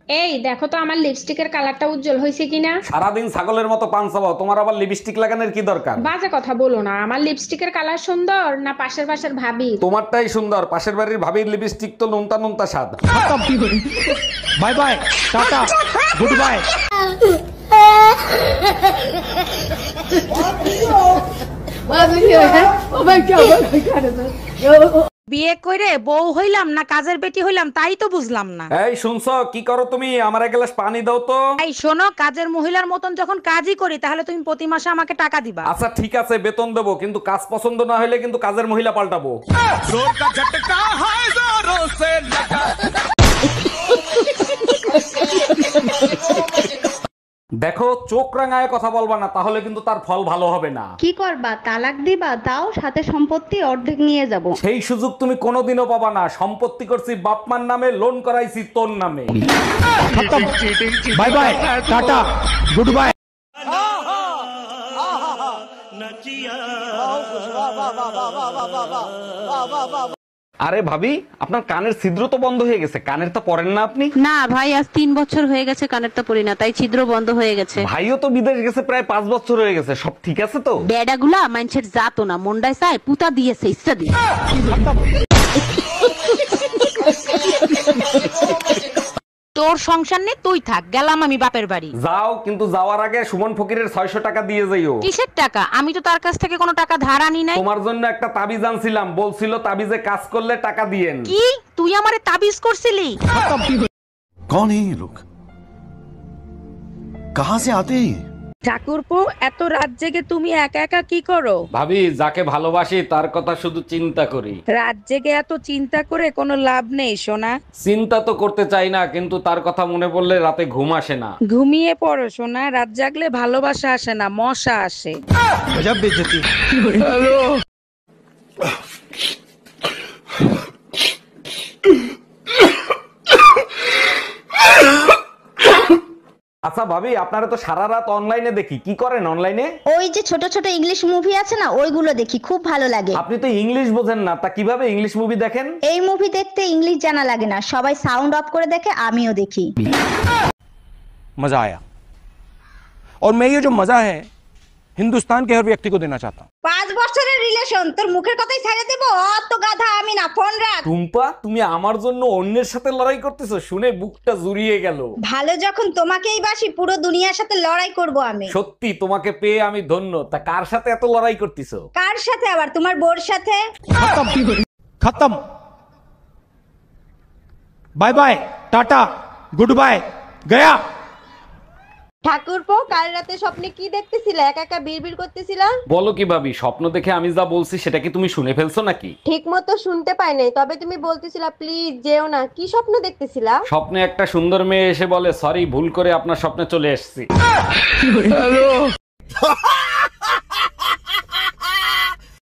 এই দেখো তো আমার লিপস্টিকের কালারটা উজ্জ্বল হয়েছে কিনা। সারাদিন ছাগলের মতো পান চাবাও, তোমার আবার লিপস্টিক লাগানোর কি দরকার? বাজে কথা বলো না, আমার লিপস্টিকের কালার সুন্দর না পাশের পাশের ভাবি? তোমারটাই সুন্দর, পাশের বাড়ির ভাবির লিপস্টিক তো নুনতা নুনতা স্বাদ। Bye bye, tata, good bye. বিয়ে কইরে বউ হইলাম না কাজের বেটি হইলাম তাই তো বুঝলাম না। এই শুনছো, কি করো তুমি? আমার এক গ্লাস পানি দাও তো। এই শোনো, কাজের মহিলার মতন যখন কাজই করি তাহলে তুমি প্রতি মাসে আমাকে টাকা দিবা। আচ্ছা ঠিক আছে, বেতন দেবো, কিন্তু কাজ পছন্দ না হলে কিন্তু কাজের মহিলা পাল্টাবো। দেখো, চোখ রাঙায় কথা বলবা না, তাহলে কিন্তু তার ফল ভালো হবে না। কি করবা, তালাক দিবা? তাও সাথে সম্পত্তি অর্ধেক নিয়ে যাব। সেই সুযোগ তুমি কোনোদিনও পাবা না। সম্পত্তি করছি বাপমার নামে, লোন করাইছি তোর নামে। Bye bye, tata, good bye. আরে ভাবি, আপনার কানের ছিদ্র তো বন্ধ হয়ে গেছে, কানের তো পরেন না আপনি? না ভাই, আজ 3 বছর হয়ে গেছে কানেরটা পরি না, তাই ছিদ্র বন্ধ হয়ে গেছে। ভাইও তো বিদেশ গেছে প্রায় 5 বছর হয়ে গেছে, সব ঠিক আছে তো? বেডাগুলা মানুষের জাতো না, মন্ডায় চায় পুতা দিয়েছে ইচ্ছা দিয়ে। তোর সংসার নেই, তুই থাক, গেলাম আমি বাপের বাড়ি। যাও, কিন্তু যাওয়ার আগে সুমন ফকিরের 600 টাকা দিয়ে যাইও। কিসের টাকা? আমি তো তার কাছ থেকে কোনো টাকা ধার আনি নাই। তোমার জন্য একটা তাবিজ আনছিলাম, বলছিল তাবিজে কাজ করলে টাকা দিয়েন। কি তুই আমারে তাবিজ করছিলি? कौन है ये लोग? कहां से आते हैं ये? ঠাকুরপো, এত রাত জেগে তুমি একা একা কি করো? ভাবি, যাকে ভালোবাসি তার কথা শুধু চিন্তা করি। রাত জেগে এত চিন্তা করে কোনো লাভ নেই সোনা। চিন্তা তো করতে চাই না, কিন্তু তার কথা মনে পড়লে রাতে ঘুম আসে না। ঘুমিয়ে পড়ো সোনা, রাত জাগলে ভালোবাসা আসে না, মশা আসে। গজব বেইজ্জতি। আচ্ছা ভাবি, আপনারা তো সারা রাত অনলাইনে দেখি, কি করেন অনলাইনে? ওই যে ছোট ছোট ইংলিশ মুভি আছে না, ওইগুলো দেখি, খুব ভালো লাগে। আপনি তো ইংলিশ বোঝেন না, তা কিভাবে ইংলিশ মুভি দেখেন? এই মুভি দেখতে ইংলিশ জানা লাগে না, সবাই সাউন্ড অফ করে দেখে, আমিও দেখি। मजा आया और मैं ये जो मजा है हिंदुस्तान के हर व्यक्ति को देना चाहता हूँ। 5 বছরের রিলেশন, তোর মুখের কথাই ছেড়ে দেব? অত গাধা আমি না, ফোন রাখ। টুম্পা, তুমি আমার জন্য অন্যের সাথে লড়াই করতেছো, শুনে বুকটা জুড়িয়ে গেল। ভালো যখন তোমাকেই বাসি, পুরো দুনিয়ার সাথে লড়াই করব আমি। সত্যি তোমাকে পেয়ে আমি ধন্য। তা কার সাথে এত লড়াই করতেছো? কার সাথে আবার? তোমার বোর সাথে। खत्म, bye bye, tata, goodbye, गया। ঠাকুরপো, কাল রাতে স্বপ্নে কি দেখতেছিলা? একা একা বিড়বিড় করতেছিলা? বলো কি ভাবি, স্বপ্ন দেখে আমি যা বলছি সেটা কি তুমি শুনে ফেলছো নাকি? ঠিক মতো শুনতে পাই নাই, তবে তুমি বলতেছিলা প্লিজ যেও না। কি স্বপ্ন দেখতেছিলা? স্বপ্নে একটা সুন্দর মেয়ে এসে বলে, সরি, ভুল করে আপনার স্বপ্নে চলে এসেছি।